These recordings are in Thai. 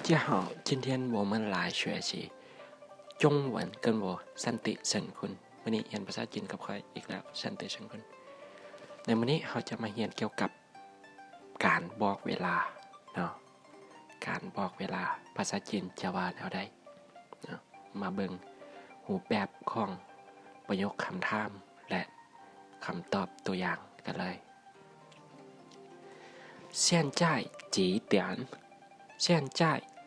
家好，今天我们来学习中文跟我สันติเฉินคุณวันนี้เรียนภาษาจีนกับใครอีกแล้วสันติเฉินคุณในวันนี้เราจะมาเรียนเกี่ยวกับการบอกเวลาเนาะการบอกเวลาภาษาจีนจะว่าแนวใดเนาะมาเบิ่งรูปแบบของประโยคคำถามและคำตอบตัวอย่างกันเลย现在几点现在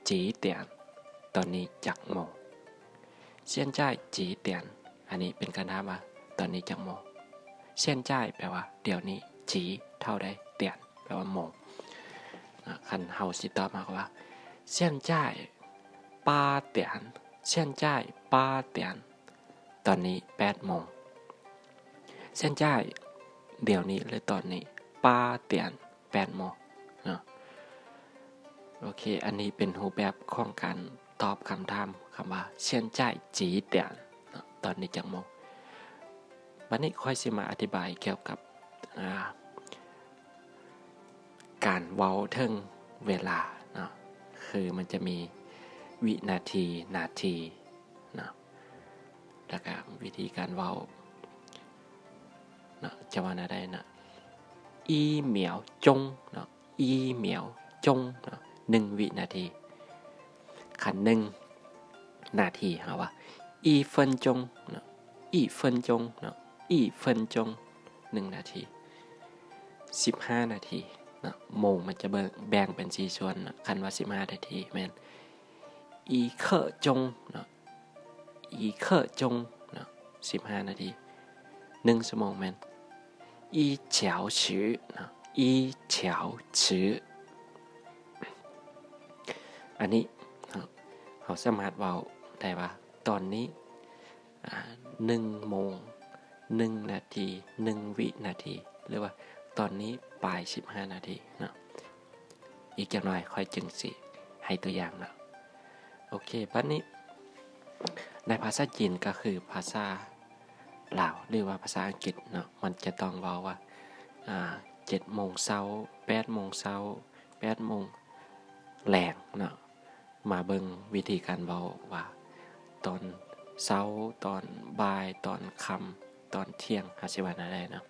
几点ตอนนี้จักโมง现在几点อันนี้เป็นการถามว่าตอนนี้จักโมง现在แปลว่าเดี๋ยวนี้จีเท่าใดเตียนแปลว่าโมงคันเฮาสิตอบมาว่า现在8点现在8点ตอนนี้8โมง现在เดี๋ยวนี้หรือตอนนี้8点8โมงเนาะโอเคอันนี้เป็นรูปแบบของการตอบคำถามคำว่า现在几点ตอนนี้จักโมงวันนี้ค่อยสิมาอธิบายเกี่ยวกับการเว้าถึงเวลาเนาะคือมันจะมีวินาทีนาทีเนาะแล้วก็วิธีการเว้าเนาะจะว่าได้นะอีเหมียวจงเนาะอีเหมียวจงเนาะ1 วินาทีคัน1 นาทีเฮาว่าอีเฟินจงเนาะอีเฟินจงเนาะอีเฟินจง1 นาที15 นาทีเนาะโมงมันจะแบ่งเป็น4ส่วนเนาะคันว่า15 นาทีแม่นอีเคอจงเนาะอีเคอจงเนาะ15 นาที1 ชั่วโมงแม่นอีเฉียวฉือเนาะอีเฉียวฉืออันนี้เขาสามารถเว้าได้ว่าตอนนี้1 โมง 1 นาที1 วินาทีหรือว่าตอนนี้ปลาย15 นาทีเนาะอีกจักหน่อยค่อยจึงสิให้ตัวอย่างเนาะโอเคบัดนี้ในภาษาจีนก็คือภาษาลาวหรือว่าภาษาอังกฤษเนาะมันจะต้องเว้าว่า7 โมงเช้า8 โมงเช้า8 โมงแลงเนาะมาเบิ่งวิธีการเว้าว่าตอนเช้าตอนบ่ายตอนค่ำตอนเที่ยงหาสิว่าได้เนาะ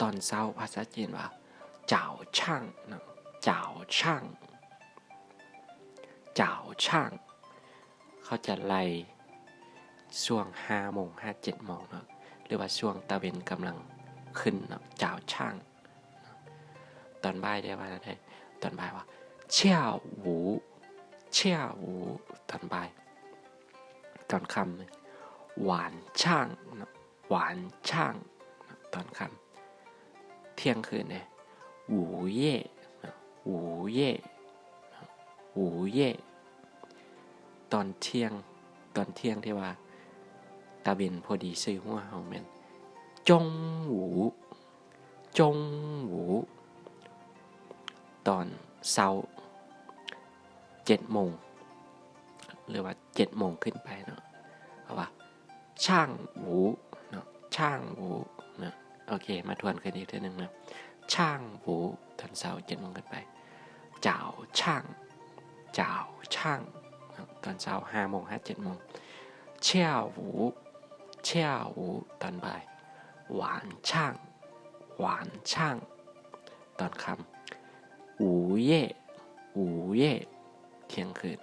ตอนเช้าภาษาจีนว่าจ้าวช่างเนาะจ้าวช่างจ้าวช่างเขาจะไล่ช่วง5 โมง 7 โมงเนาะหรือว่าช่วงตะเวนกำลังขึ้นเนาะจ้าวช่างตอนบ่ายได้ว่าได้ตอนบ่ายว่าเชี่ยวหูเชี่ยวหูตอนบ่ายตอนค่ำหวานช่างหวานช่างตอนค่ำเที่ยงคืนเนี่ยหูเย่หูเย่หูเย่ตอนเที่ยงที่ว่าตาเวนพอดีซื้อหัวเฮาแม่นจงหูจงหูตอนเช้า7 โมงหรือว่า7 โมงขึ้นไปเนาะเพราะว่าช่างหูเนาะช่างหูเนาะโอเคมาทวนกันอีกทีนึงนะช่างหูตอนเช้า7 โมงขึ้นไปจ้าวช่างจ้าวช่างตอนเช้า5 โมง 7 โมงเชี่ยวหูเชี่ยวหูตอนบ่ายหวานช่างหวานช่างตอนค่ำหูเย่หูเย่เที่ยงคืน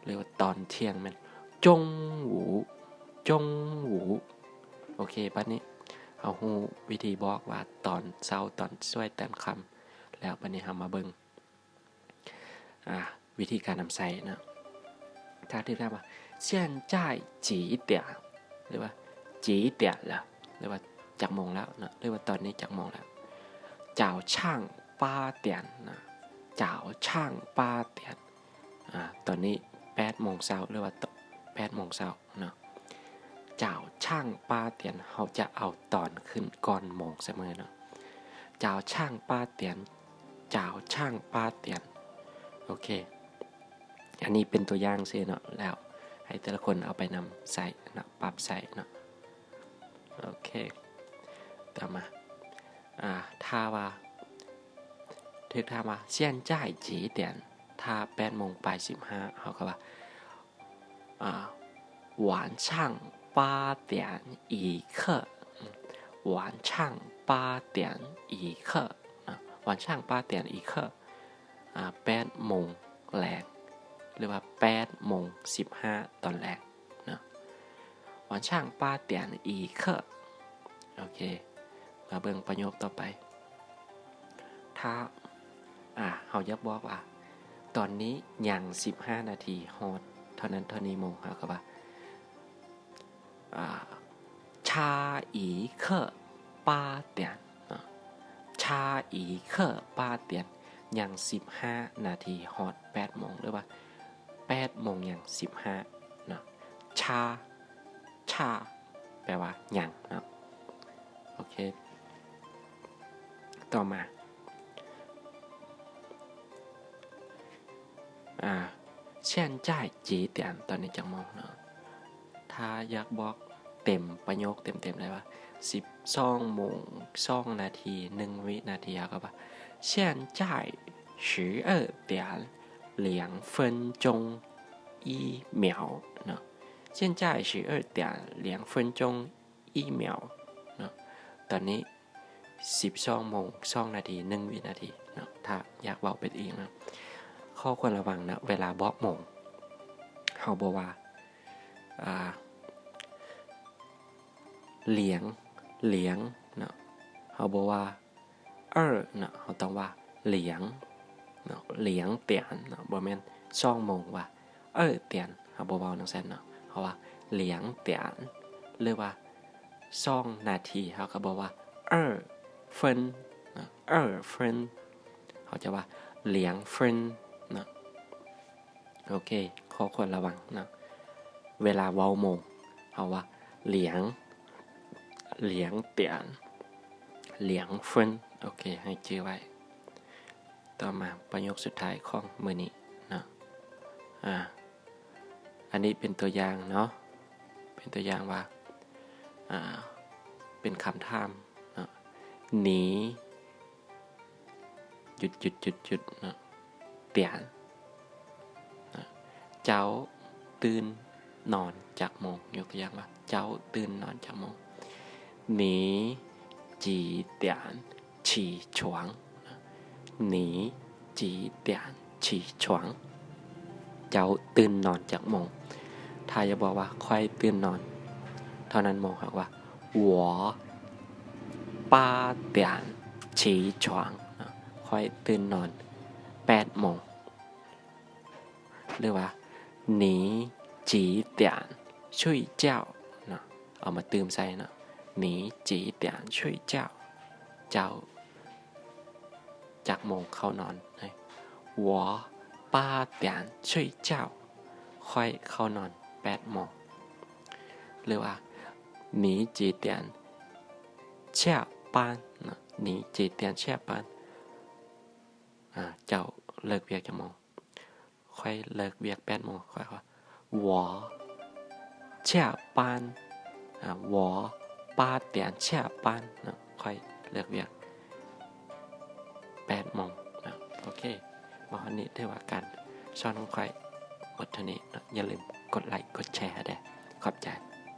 เรียกว่าตอนเที่ยงมันจงหูจงหูโอเคบัดนี้เอาฮู้วิธีบอกว่าตอนเช้าตอนช่วยตอนค่ำแล้วบัดนี้เฮามาเบิ่งวิธีการนำใส่นะถ้าที่ถามว่า现在几点หรือว่า几点了หรือว่าจักโมงแล้วนะหรือว่าตอนนี้จักโมงแล้วจ้าวช่าง8 点นะจ้าวช่าง8 点ตอนนี้8 โมงเช้าหรือว่า8 โมงเช้าเนาะจ้าวช่าง8 点เฮาจะเอาตอนขึ้นก่อนโมงเสมอเนาะจ้าวช่าง8 点จ้าวช่าง8 点โอเคอันนี้เป็นตัวอย่างซิเนาะแล้วให้แต่ละคนเอาไปนำใส่เนาะปรับใส่เนาะโอเคต่อมาถ้าว่าถึงถามว่า现在几点ถ้า8โมงปลาย15เขาก็ว่า晚上8点一刻晚上8点一刻晚上8点一刻8โมงแรงหรือว่า8โมง15ตอนแรกนะ晚上8点一刻โอเคมาเบิ่งประโยคต่อไปถ้าเขาอยากบอกว่าตอนนี้ยัง15นาทีฮอดเท่านั้นเท่านี้โมงเขาก็ว่า差一刻8点差一刻8点ยัง15นาทีฮอด8โมงหรือว่า8โมงยัง15เนาะชาแปลว่ายังเนาะโอเคต่อมา现在几点ตอนนี้จังโมงเนาะถ้าอยากบอกเต็มประโยคเต็มเลยว่า12โมง2นาที1วินาทีก็ว่า现在12点2分钟1秒เนาะ现在12点2分钟1秒เนาะตอนนี้12โมง2นาที1วินาทีเนาะถ้าอยากบอกเป็นอีกนะข้อควรระวังนะเวลาบอกโมงเฮาบอกว่าเหลียงเนาะเฮาบอกว่าเนาะเฮาต้องว่าเหลียงเนาะเหลียงเตียนเนาะบ่แม่น2โมงว่าเตียนเฮาบ่เว้าจังซั่นเนาะเพราะว่าเหลียงเตียนหรือว่า2นาทีเฮาก็บอกว่าเฟินเนาะเฟินเฮาจะว่าเหลียงเฟินเนาะโอเคข้อควรระวังนะเวลาเว้าโมงเอาว่าเหลียงเตียนเหลียงเฟินโอเคให้ชื่อไว้ต่อมาประโยคสุดท้ายของมื้อนี้นะอันนี้เป็นตัวอย่างเนาะเป็นตัวอย่างว่าเป็นคำถามนะหนีหยุดนะเตียนเจ้าตื่นนอนจากโมงยกตัวอย่างว่าเจ้าตื่นนอนจากโมง你几点起床你几点起床เจ้าตื่นนอนจากโมงถ้าจะบอกว่าค่อยตื่นนอนเท่านั้นโมงครับว่า我8点起床ค่อยตื่นนอน8โมงหรือว่า你几点睡觉เนาะเอามาเติมใส่เนาะ你几点睡觉เจ้าจากโมงเข้านอน我8点睡觉ค่อยเข้านอน8โมงหรือว่า你几点下班เนาะ你几点下班เจ้าเลิกเวียกกี่โมงค่อยเลิกเวียก8โมงค่อยว่า我下班我8点下班นะค่อยเลิกเวียก8โมงนะโอเควันนี้ถือว่าการสอนของค่อยบทนี้นะอย่าลืมกดไลค์กดแชร์ด้วยขอบใจ